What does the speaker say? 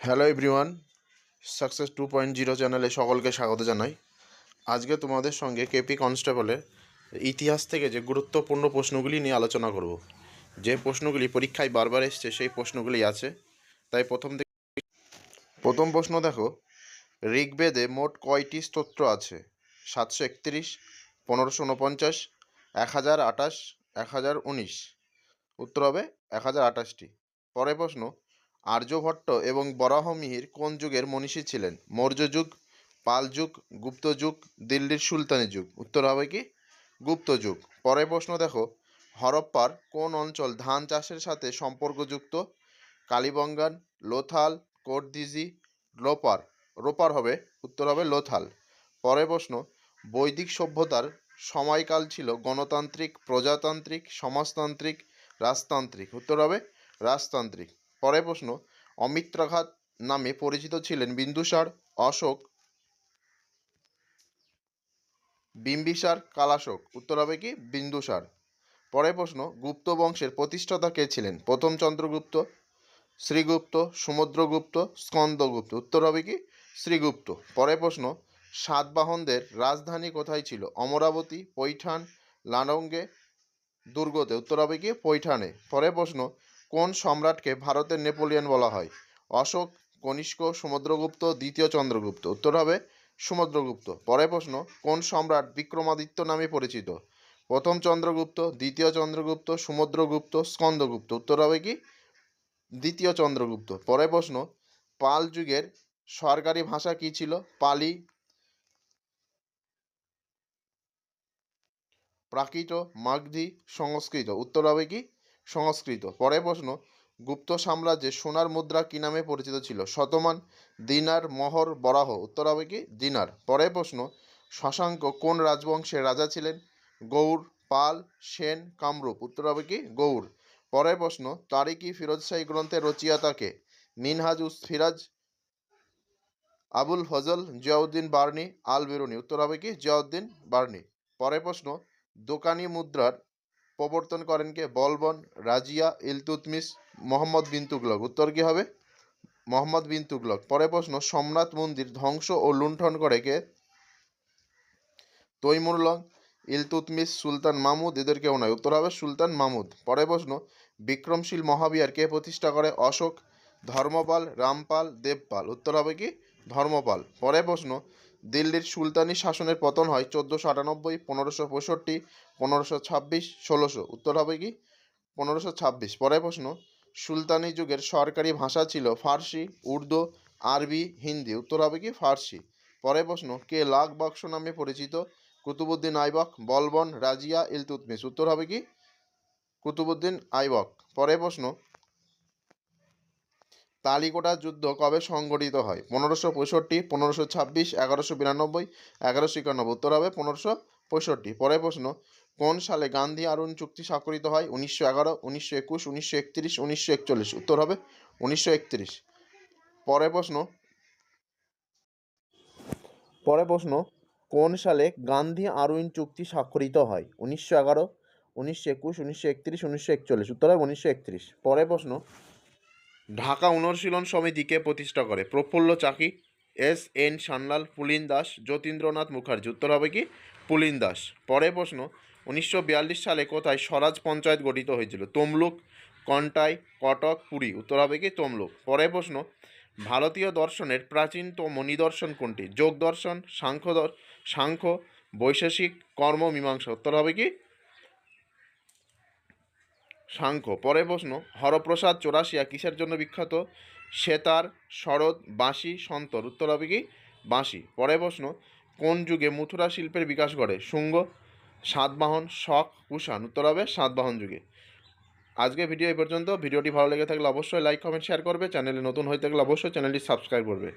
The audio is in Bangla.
হ্যালো এভরিওয়ান, সাকসেস 2.0 চ্যানেলে সকলকে স্বাগত জানাই। আজকে তোমাদের সঙ্গে কেপি কনস্টেবলের ইতিহাস থেকে যে গুরুত্বপূর্ণ প্রশ্নগুলি নিয়ে আলোচনা করব। যে প্রশ্নগুলি পরীক্ষায় বারবার এসছে সেই প্রশ্নগুলি আছে। তাই প্রথম প্রশ্ন দেখো, ঋগ্বেদে মোট কয়টি স্তোত্র আছে? 731, 1549, 1028, 1019। উত্তর হবে 1028টি। পরের প্রশ্ন, আর্যভট্ট এবং বরাহমিহির কোন যুগের মনীষী ছিলেন? মৌর্য যুগ, পাল যুগ, গুপ্ত যুগ, দিল্লির সুলতানি যুগ। উত্তর হবে কি গুপ্ত যুগ। পরের প্রশ্ন দেখো, হরপ্পার কোন অঞ্চল ধান চাষের সাথে সম্পর্কযুক্ত? কালিবঙ্গান, লোথাল, কোটদিজি, লোপার। রোপার হবে, উত্তর হবে লোথাল। পরের প্রশ্ন, বৈদিক সভ্যতার সময়কাল ছিল গণতান্ত্রিক, প্রজাতান্ত্রিক, সমাজতান্ত্রিক, রাজতান্ত্রিক। উত্তর হবে রাজতান্ত্রিক। পরের প্রশ্ন, অমিত্রাঘাত নামে পরিচিত ছিলেন বিন্দুসার, অশোক, বিম্বিসার, কালাশোক। উত্তর হবে কি বিন্দুসার। পরের প্রশ্ন, গুপ্ত বংশের প্রতিষ্ঠাতা কে ছিলেন? প্রথম চন্দ্রগুপ্ত, শ্রীগুপ্ত, সমুদ্রগুপ্ত, স্কন্দগুপ্ত। উত্তর হবে কি শ্রীগুপ্ত। পরের প্রশ্ন, সাতবাহনদের রাজধানী কোথায় ছিল? অমরাবতী, পৈঠান, লালঙ্গে, দুর্গতে। উত্তর হবে কি পৈঠানে। পরের প্রশ্ন, কোন সম্রাটকে ভারতের নেপোলিয়ন বলা হয়? অশোক, কনিষ্ক, সমুদ্রগুপ্ত, দ্বিতীয় চন্দ্রগুপ্ত। উত্তর হবে সমুদ্রগুপ্ত। পরের প্রশ্ন, কোন সম্রাট বিক্রমাদিত্য নামে পরিচিত? প্রথম চন্দ্রগুপ্ত, দ্বিতীয় চন্দ্রগুপ্ত, সমুদ্রগুপ্ত, স্কন্দগুপ্ত। উত্তর হবে কি দ্বিতীয় চন্দ্রগুপ্ত। পরের প্রশ্ন, পাল যুগের সরকারি ভাষা কি ছিল? পালি, প্রাকৃত, মাগধী, সংস্কৃত। উত্তর হবে কি সংস্কৃত। পরের প্রশ্ন, গুপ্ত সাম্রাজ্যে সোনার মুদ্রা কি নামে পরিচিত ছিল? শতমান, দিনার, মহর, বরাহ। উত্তর হবে কি দিনার। পরের প্রশ্ন, শশাঙ্ক কোন রাজবংশের রাজা ছিলেন? গৌড়, পাল, সেন, কামরূপ। উত্তর হবে কি গৌড়। পরের প্রশ্ন, তারিকি ফিরোজশাহী গ্রন্থের রচয়িতা কে? মিনহাজ উস ফিরাজ, আবুল ফজল, জিয়াউদ্দিন বার্নি, আল বেরুনি। উত্তর হবে কি জিয়াউদ্দিন বার্নি। পরের প্রশ্ন, দোকানি মুদ্রার প্রবর্তন করেন কে? বলবন, রাজিয়া, ইলতুৎমিশ, মোহাম্মদ বিন তুগলক। উত্তর কি হবে মোহাম্মদ বিন তুগলক। পরের প্রশ্ন, সোমনাথ মন্দির ধ্বংস ও লুণ্ঠন করে কে? তৈমুরলং, ইলতুৎমিশ, সুলতান মাহমুদ, এদের কেউ নয়। উত্তর হবে সুলতান মাহমুদ। পরের প্রশ্ন, বিক্রমশীল মহাবিহার কে প্রতিষ্ঠা করে? অশোক, ধর্মপাল, রামপাল, দেবপাল। উত্তর হবে কি ধর্মপাল। পরের প্রশ্ন, দিল্লির সুলতানি শাসনের পতন হয় 1498, 1565, 1526, 1600। উত্তর হবে কি 1526। পরের প্রশ্ন, সুলতানি যুগের সরকারি ভাষা ছিল ফার্সি, উর্দু, আরবি, হিন্দি। উত্তর হবে কি ফার্সি। পরের প্রশ্ন, কে লাখ বাক্স নামে পরিচিত? কুতুবুদ্দিন আইবক, বলবন, রাজিয়া, ইলতুৎমিশ। উত্তর হবে কি কুতুবুদ্দিন আইবক। পরের প্রশ্ন, তালিকোটা যুদ্ধ কবে সংঘটিত হয়? 1565, 1526, 1192, 1191। উত্তর হবে 1565। পরের প্রশ্ন, কোন সালে গান্ধী আরুণ চুক্তি স্বাক্ষরিত হয়? 1911, 1921, 1931, 1941। উত্তর হবে 1931। পরের প্রশ্ন পরের প্রশ্ন, কোন সালে গান্ধী আরউইন চুক্তি স্বাক্ষরিত হয়? 1911, 1921, 1931, 1941। উত্তর হবে 1931। পরের প্রশ্ন, ঢাকা অনুশীলন সমিতিকে প্রতিষ্ঠা করে? প্রফুল্ল চাকি, এস এন সান্যাল, পুলিন দাস, যতীন্দ্রনাথ মুখার্জি। উত্তর হবে কি পুলিন দাস। পরের প্রশ্ন, 1942 সালে কোথায় স্বরাজ পঞ্চায়েত গঠিত হয়েছিল? তমলুক, কন্টাই, কটক, পুরী। উত্তর হবে কি তমলুক। পরের প্রশ্ন, ভারতীয় দর্শনের প্রাচীনতম নিদর্শন কোনটি? যোগ দর্শন, সাংখ্য, বৈশেষিক, কর্ম, মীমাংসা। উত্তর হবে কি সাংখ্য। পরের প্রশ্ন, হরপ্রসাদ চৌরাশিয়া কিসের জন্য বিখ্যাত? সেতার, সরোদ, বাঁশি, সন্তর। উত্তর হবে কি বাঁশি। পরের প্রশ্ন, কোন যুগে মথুরা শিল্পের বিকাশ ঘটে? শুঙ্গ, সাতবাহন, শক, কুষাণ। উত্তর হবে সাতবাহন যুগে। আজকে ভিডিও এই পর্যন্ত। ভিডিওটি ভালো লেগে থাকলে অবশ্যই লাইক, কমেন্ট, শেয়ার করবে। চ্যানেলে নতুন হয়ে থাকলে অবশ্যই চ্যানেলটি সাবস্ক্রাইব করবে।